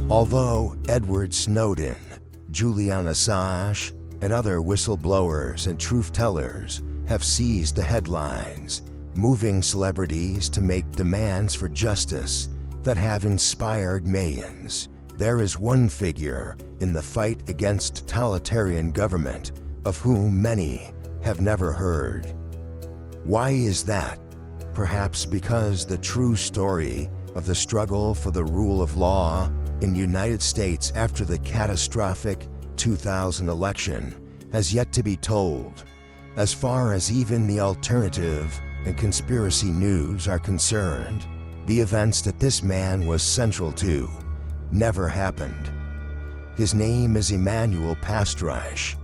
Although Edward Snowden, Julian Assange, and other whistleblowers and truth-tellers have seized the headlines, moving celebrities to make demands for justice that have inspired millions, there is one figure in the fight against totalitarian government of whom many have never heard. Why is that? Perhaps because the true story of the struggle for the rule of law in the United States after the catastrophic 2000 election has yet to be told. As far as even the alternative and conspiracy news are concerned, the events that this man was central to never happened. His name is Emmanuel Pastrich,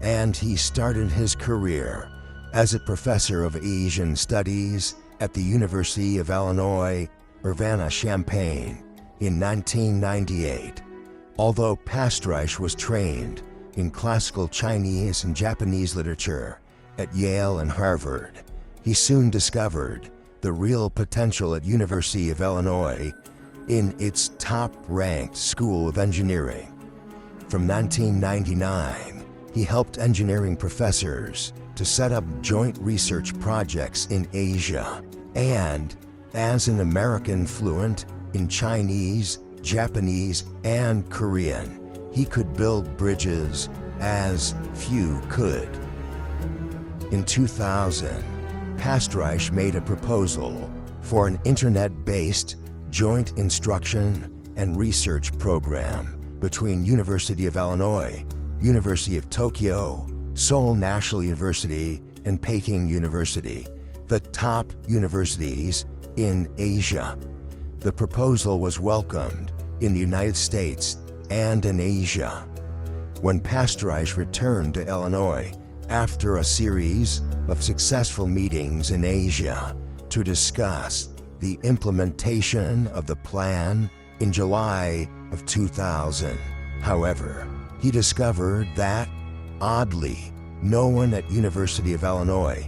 and he started his career as a professor of Asian Studies at the University of Illinois, Urbana-Champaign in 1998. Although Pastrich was trained in classical Chinese and Japanese literature at Yale and Harvard, he soon discovered the real potential at University of Illinois in its top-ranked School of Engineering. From 1999, he helped engineering professors to set up joint research projects in Asia, and as an American fluent in Chinese, Japanese, and Korean, he could build bridges as few could. In 2000, Pastrich made a proposal for an internet-based joint instruction and research program between University of Illinois, University of Tokyo, Seoul National University, and Peking University, the top universities in Asia. The proposal was welcomed in the United States and in Asia. When Pastrich returned to Illinois after a series of successful meetings in Asia to discuss the implementation of the plan in July of 2000, however, he discovered that, oddly, no one at University of Illinois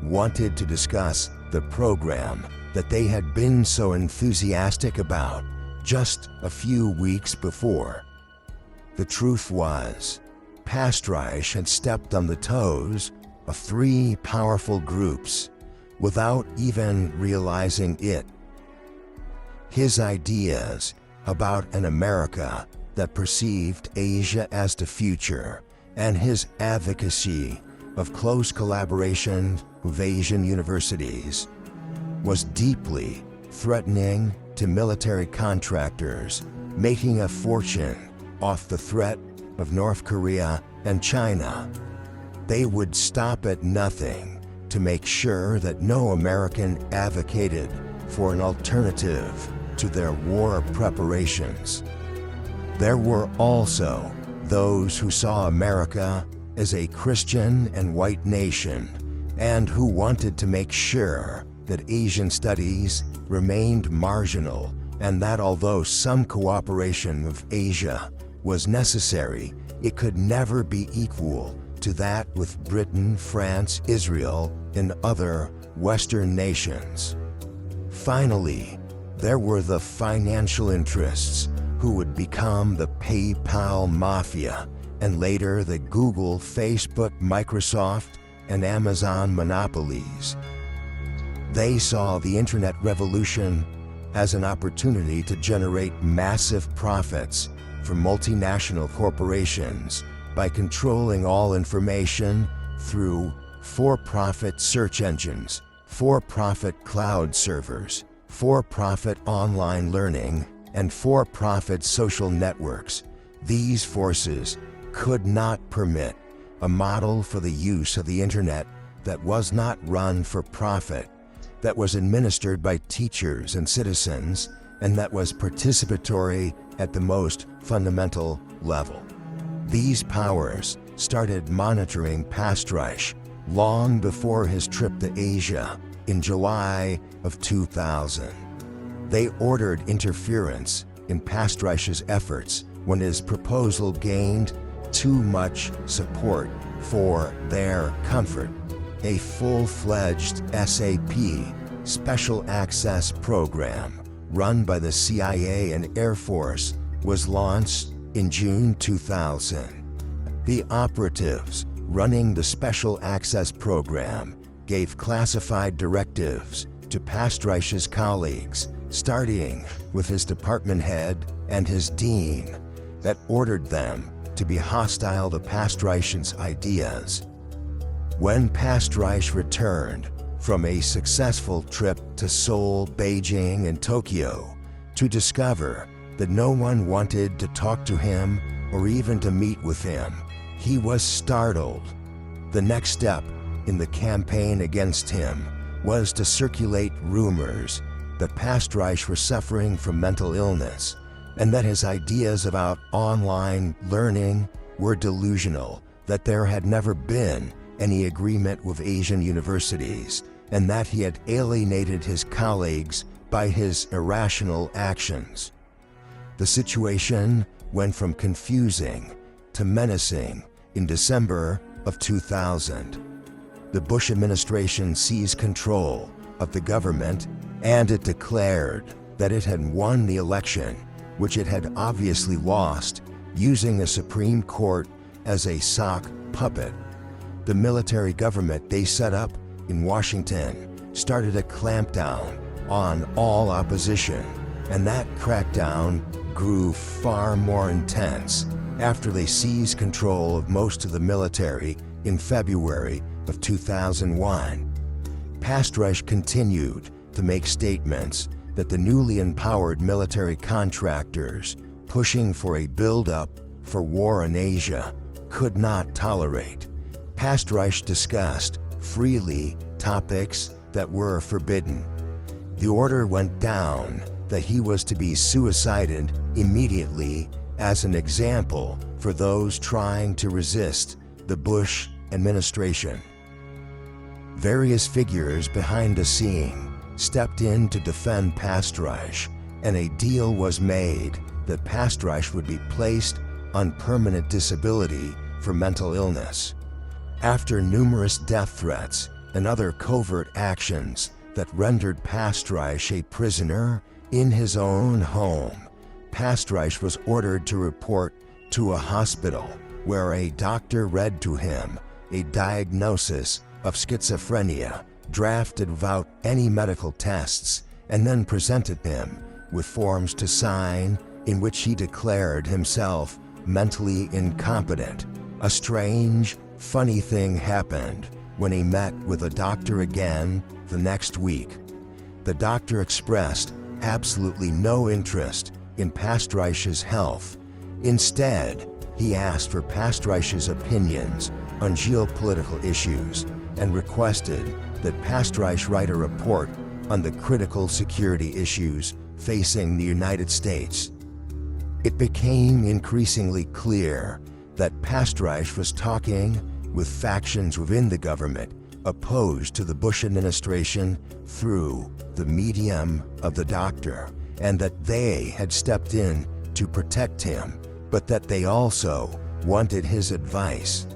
wanted to discuss the program that they had been so enthusiastic about just a few weeks before. The truth was, Pastrich had stepped on the toes of three powerful groups without even realizing it. His ideas about an America that perceived Asia as the future, and his advocacy of close collaboration with Asian universities, was deeply threatening to military contractors making a fortune off the threat of North Korea and China. They would stop at nothing to make sure that no American advocated for an alternative to their war preparations. There were also those who saw America as a Christian and white nation, and who wanted to make sure that Asian studies remained marginal, and that although some cooperation with Asia was necessary, it could never be equal to that with Britain, France, Israel, and other Western nations. Finally, there were the financial interests who would become the PayPal mafia, and later the Google, Facebook, Microsoft, and Amazon monopolies. They saw the internet revolution as an opportunity to generate massive profits for multinational corporations by controlling all information through for-profit search engines, for-profit cloud servers, for-profit online learning, and for-profit social networks. These forces could not permit a model for the use of the internet that was not run for profit, that was administered by teachers and citizens, and that was participatory at the most fundamental level. These powers started monitoring Pastrich long before his trip to Asia in July of 2000. They ordered interference in Pastrich's efforts when his proposal gained too much support for their comfort. A full-fledged SAP Special Access Program run by the CIA and Air Force was launched in June 2000. The operatives running the Special Access Program gave classified directives to Pastreich's colleagues, starting with his department head and his dean, that ordered them to be hostile to Pastreich's ideas. When Pastreich returned from a successful trip to Seoul, Beijing, and Tokyo to discover that no one wanted to talk to him or even to meet with him, he was startled. The next step in the campaign against him was to circulate rumors that Pastreich was suffering from mental illness and that his ideas about online learning were delusional, that there had never been any agreement with Asian universities, and that he had alienated his colleagues by his irrational actions. The situation went from confusing to menacing in December of 2000. The Bush administration seized control of the government, and it declared that it had won the election, which it had obviously lost, using the Supreme Court as a sock puppet. The military government they set up in Washington started a clampdown on all opposition, and that crackdown grew far more intense after they seized control of most of the military in February of 2001. Pastreich continued to make statements that the newly empowered military contractors pushing for a build-up for war in Asia could not tolerate. Pastreich discussed freely topics that were forbidden. The order went down that he was to be suicided immediately as an example for those trying to resist the Bush administration. Various figures behind the scene stepped in to defend Pastreich, and a deal was made that Pastreich would be placed on permanent disability for mental illness. After numerous death threats and other covert actions that rendered Pastreich a prisoner in his own home, Pastreich was ordered to report to a hospital where a doctor read to him a diagnosis of schizophrenia drafted without any medical tests, and then presented him with forms to sign in which he declared himself mentally incompetent. A strange, funny thing happened when he met with a doctor again the next week. The doctor expressed absolutely no interest in Pastreich's health. Instead, he asked for Pastreich's opinions on geopolitical issues and requested that Pastreich write a report on the critical security issues facing the United States. It became increasingly clear that Pastreich was talking with factions within the government opposed to the Bush administration through the medium of the doctor, and that they had stepped in to protect him, but that they also wanted his advice.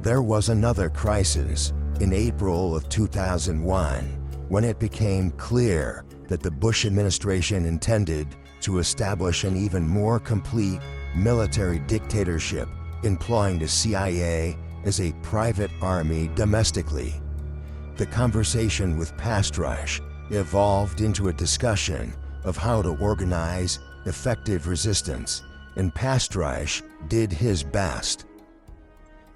There was another crisis in April of 2001 when it became clear that the Bush administration intended to establish an even more complete military dictatorship, employing the CIA as a private army domestically. The conversation with Pastreich evolved into a discussion of how to organize effective resistance, and Pastreich did his best.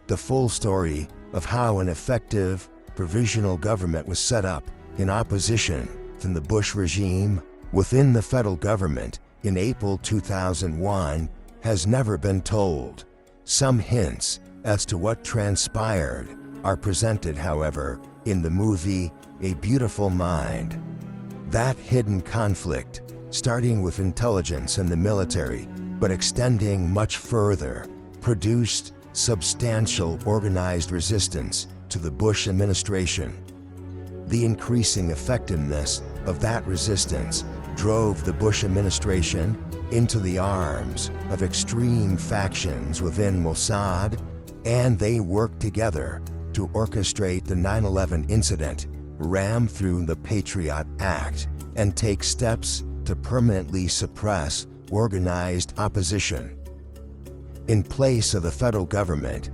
The full story of how an effective provisional government was set up in opposition to the Bush regime within the federal government in April 2001 has never been told. Some hints as to what transpired are presented, however, in the movie A Beautiful Mind. That hidden conflict, starting with intelligence and the military, but extending much further, produced substantial organized resistance to the Bush administration. The increasing effectiveness of that resistance drove the Bush administration into the arms of extreme factions within Mossad, and they worked together to orchestrate the 9/11 incident, ram through the Patriot Act, and take steps to permanently suppress organized opposition. In place of the federal government,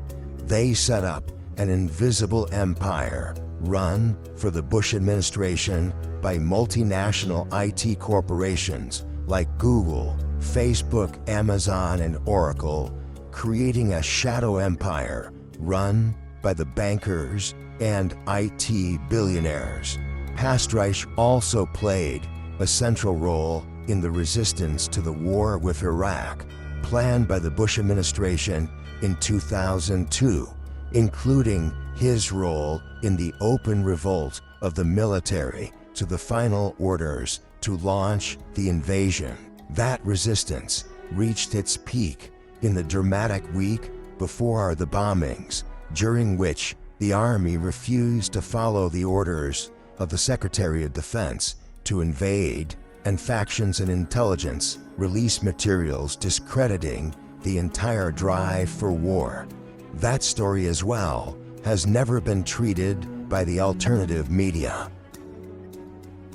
they set up an invisible empire run for the Bush administration by multinational IT corporations like Google, Facebook, Amazon, and Oracle, creating a shadow empire run by the bankers and IT billionaires. Pastrich also played a central role in the resistance to the war with Iraq, planned by the Bush administration in 2002, including his role in the open revolt of the military to the final orders to launch the invasion. That resistance reached its peak in the dramatic week before the bombings, during which the army refused to follow the orders of the Secretary of Defense to invade, and factions and intelligence released materials discrediting the entire drive for war. That story as well has never been treated by the alternative media.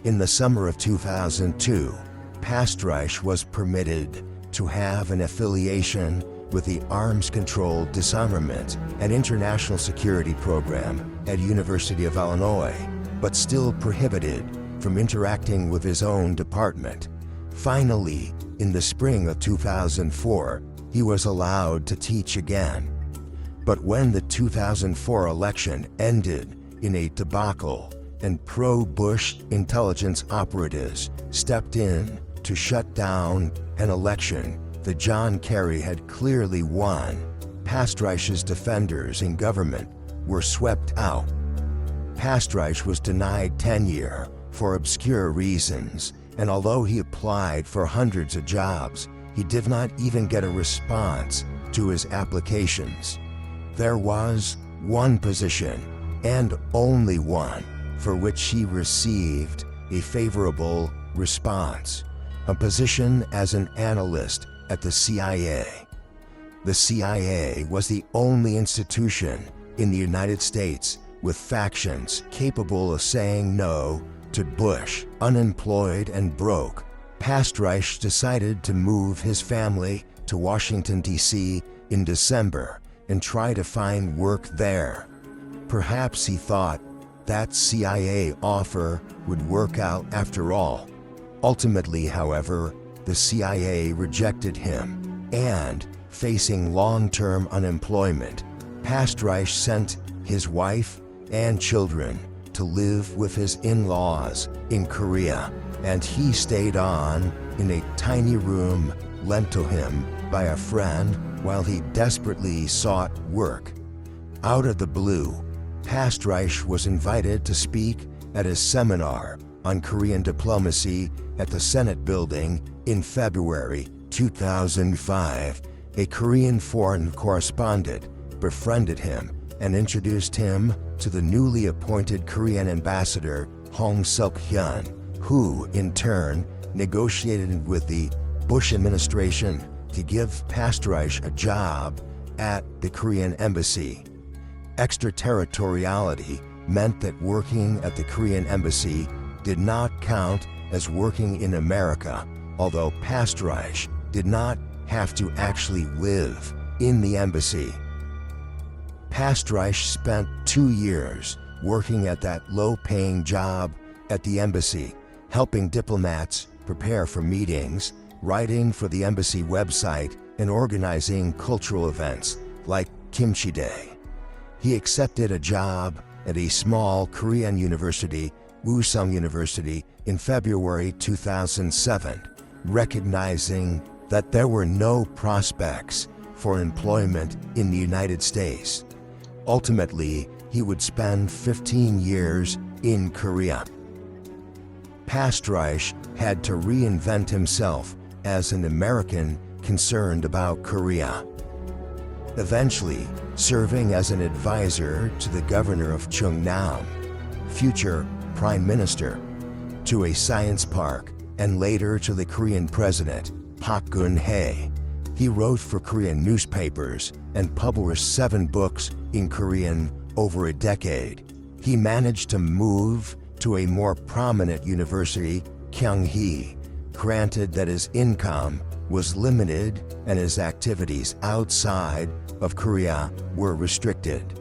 In the summer of 2002, Pastrich was permitted to have an affiliation with the Arms Control Disarmament and International Security Program at University of Illinois, but still prohibited from interacting with his own department. Finally, in the spring of 2004, he was allowed to teach again. But when the 2004 election ended in a debacle and pro-Bush intelligence operatives stepped in to shut down an election that John Kerry had clearly won, Pastrich's defenders in government were swept out. Pastrich was denied tenure for obscure reasons, and although he applied for hundreds of jobs, he did not even get a response to his applications. There was one position, and only one, for which he received a favorable response, a position as an analyst at the CIA. The CIA was the only institution in the United States with factions capable of saying no to Bush. Unemployed and broke, Pastrich decided to move his family to Washington, D.C. in December and try to find work there. Perhaps he thought that CIA offer would work out after all. Ultimately, however, the CIA rejected him, and, facing long-term unemployment, Pastrich sent his wife and children to live with his in-laws in Korea, and he stayed on in a tiny room lent to him by a friend while he desperately sought work. Out of the blue, Pastrich was invited to speak at a seminar on Korean diplomacy at the Senate building in February 2005. A Korean foreign correspondent befriended him and introduced him to the newly appointed Korean ambassador Hong Seok-hyun, who, in turn, negotiated with the Bush administration to give Pastrich a job at the Korean embassy. Extraterritoriality meant that working at the Korean embassy did not count as working in America, although Pastrich did not have to actually live in the embassy. Pastrich spent 2 years working at that low-paying job at the embassy, helping diplomats prepare for meetings, writing for the embassy website, and organizing cultural events like Kimchi Day. He accepted a job at a small Korean university, Wooseong University, in February 2007, recognizing that there were no prospects for employment in the United States. Ultimately, he would spend 15 years in Korea. Pastrich had to reinvent himself as an American concerned about Korea, eventually serving as an advisor to the governor of Cheongnam, future prime minister, to a science park, and later to the Korean president, Park Geun-hye. He wrote for Korean newspapers and published 7 books in Korean over a decade. He managed to move to a more prominent university, Kyunghee, granted that his income was limited and his activities outside of Korea were restricted.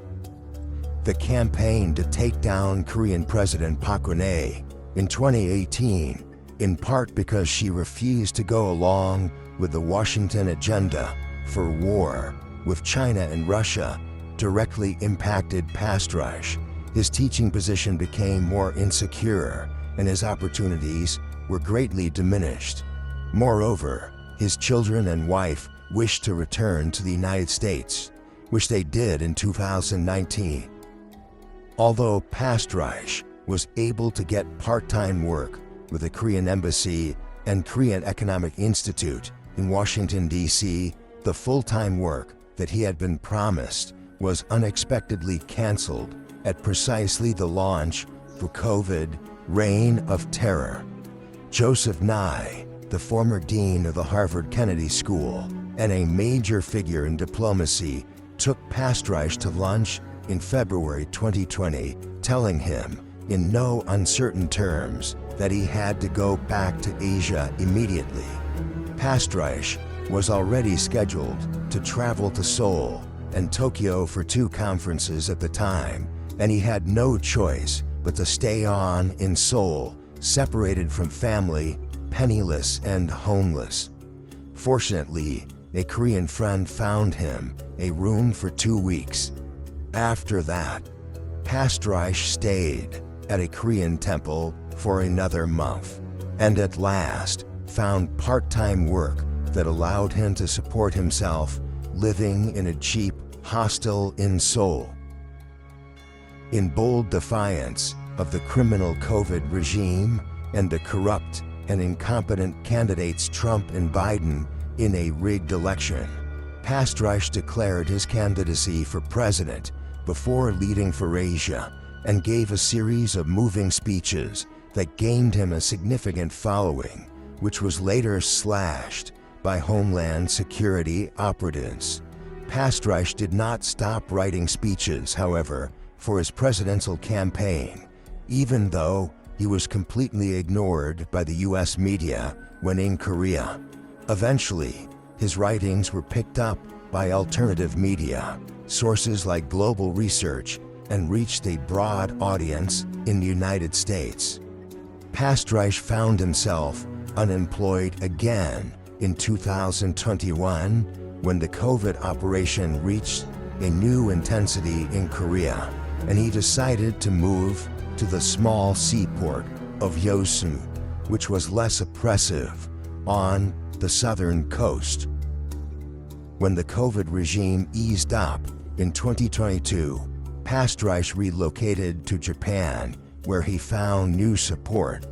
The campaign to take down Korean President Park Geun-hye in 2018, in part because she refused to go along with the Washington agenda for war with China and Russia, directly impacted Pastrush. His teaching position became more insecure and his opportunities were greatly diminished. Moreover, his children and wife wished to return to the United States, which they did in 2019. Although Pastrush was able to get part-time work with the Korean Embassy and Korean Economic Institute in Washington, D.C., the full-time work that he had been promised was unexpectedly canceled at precisely the launch for COVID Reign of Terror. Joseph Nye, the former dean of the Harvard Kennedy School and a major figure in diplomacy, took Pastrush to lunch in February 2020, telling him in no uncertain terms that he had to go back to Asia immediately. Pastrush was already scheduled to travel to Seoul and Tokyo for 2 conferences at the time, and he had no choice but to stay on in Seoul, separated from family, penniless and homeless. Fortunately, a Korean friend found him a room for 2 weeks. After that, Pastrush stayed at a Korean temple for another month, and at last found part-time work that allowed him to support himself, living in a cheap hostel in Seoul. In bold defiance of the criminal COVID regime and the corrupt and incompetent candidates Trump and Biden in a rigged election, Pastrush declared his candidacy for president before leading for Asia and gave a series of moving speeches that gained him a significant following, which was later slashed by Homeland Security operatives. Pastrush did not stop writing speeches, however, for his presidential campaign, even though he was completely ignored by the US media when in Korea. Eventually, his writings were picked up by alternative media, sources like Global Research, and reached a broad audience in the United States. Pastrush found himself unemployed again in 2021 when the COVID operation reached a new intensity in Korea, and he decided to move to the small seaport of Yeosu, which was less oppressive, on the southern coast. When the COVID regime eased up in 2022, Pastrush relocated to Japan, where he found new support.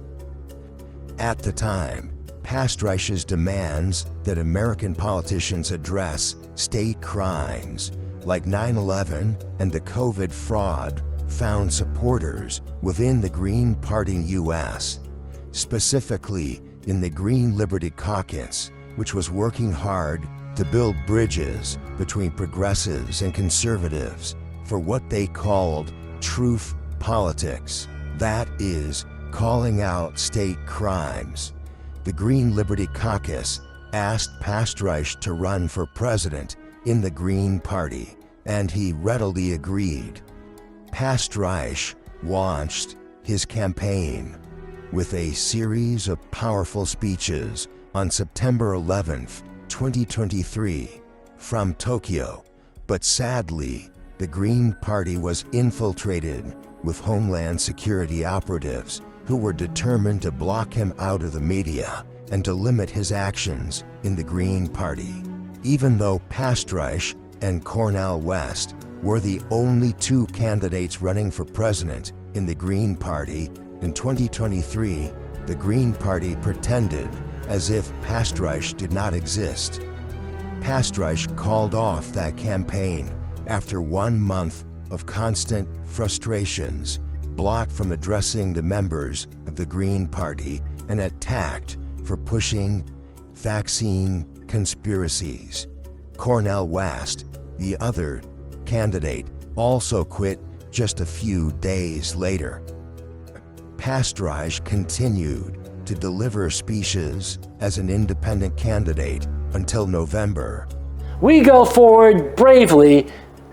At the time, Pastrush's demands that American politicians address state crimes like 9/11 and the COVID fraud found supporters within the Green Party US, specifically in the Green Liberty Caucus, which was working hard to build bridges between progressives and conservatives for what they called truth politics, that is, calling out state crimes. The Green Liberty Caucus asked Pastrush to run for president in the Green Party, and he readily agreed. Pastrush launched his campaign with a series of powerful speeches on September 11th, 2023, from Tokyo, but sadly, the Green Party was infiltrated with Homeland Security operatives who were determined to block him out of the media and to limit his actions in the Green Party. Even though Pastrush and Cornel West were the only 2 candidates running for president in the Green Party in 2023, the Green Party pretended as if Pastrush did not exist. Pastrush called off that campaign after 1 month of constant frustrations, blocked from addressing the members of the Green Party, and attacked for pushing vaccine conspiracies. Cornel West, the other candidate, also quit just a few days later. Pastrush continued to deliver speeches as an independent candidate until November. We go forward bravely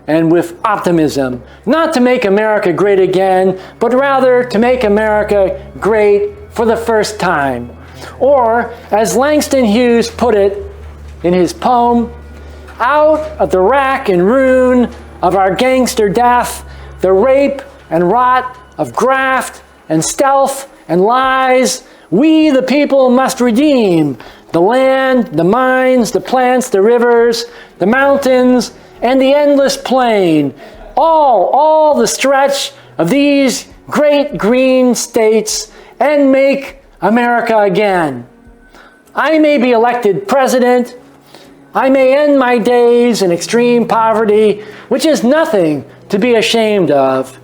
and with optimism, not to make America great again, but rather to make America great for the first time. Or, as Langston Hughes put it in his poem, out of the rack and ruin of our gangster death, the rape and rot of graft and stealth and lies, we the people must redeem the land, the mines, the plants, the rivers, the mountains, and the endless plain, all the stretch of these great green states, and make America again. I may be elected president. I may end my days in extreme poverty, which is nothing to be ashamed of.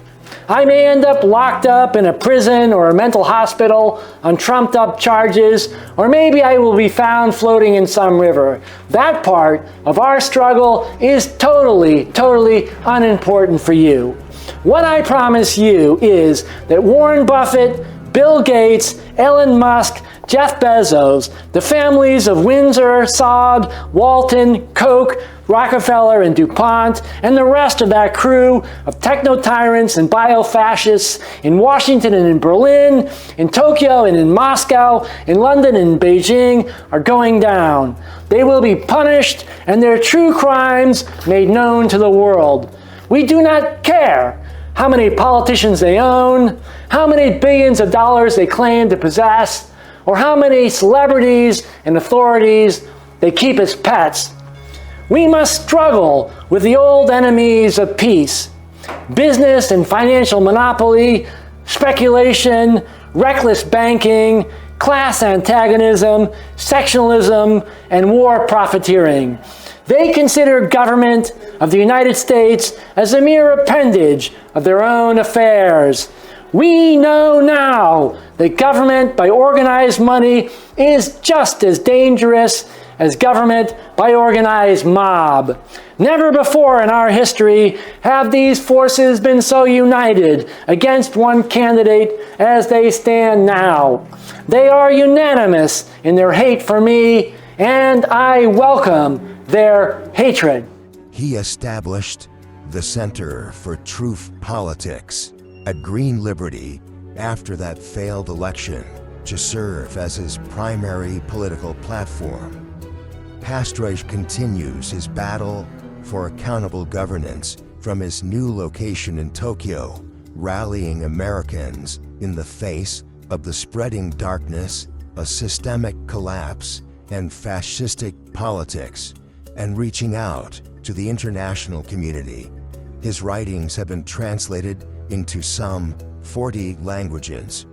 I may end up locked up in a prison or a mental hospital on trumped-up charges, or maybe I will be found floating in some river. That part of our struggle is totally unimportant for you. What I promise you is that Warren Buffett, Bill Gates, Elon Musk, Jeff Bezos, the families of Windsor, Saab, Walton, Koch, Rockefeller, and DuPont, and the rest of that crew of techno-tyrants and bio-fascists in Washington and in Berlin, in Tokyo and in Moscow, in London and Beijing are going down. They will be punished and their true crimes made known to the world. We do not care how many politicians they own, how many billions of dollars they claim to possess, or how many celebrities and authorities they keep as pets. We must struggle with the old enemies of peace: business and financial monopoly, speculation, reckless banking, class antagonism, sectionalism, and war profiteering. They consider government of the United States as a mere appendage of their own affairs. We know now that government by organized money is just as dangerous as government by organized mob. Never before in our history have these forces been so united against one candidate as they stand now. They are unanimous in their hate for me, and I welcome their hatred. He established the Center for Truth Politics at Green Liberty after that failed election to serve as his primary political platform. Pastrich continues his battle for accountable governance from his new location in Tokyo, rallying Americans in the face of the spreading darkness, a systemic collapse, and fascistic politics, and reaching out to the international community. His writings have been translated into some 40 languages.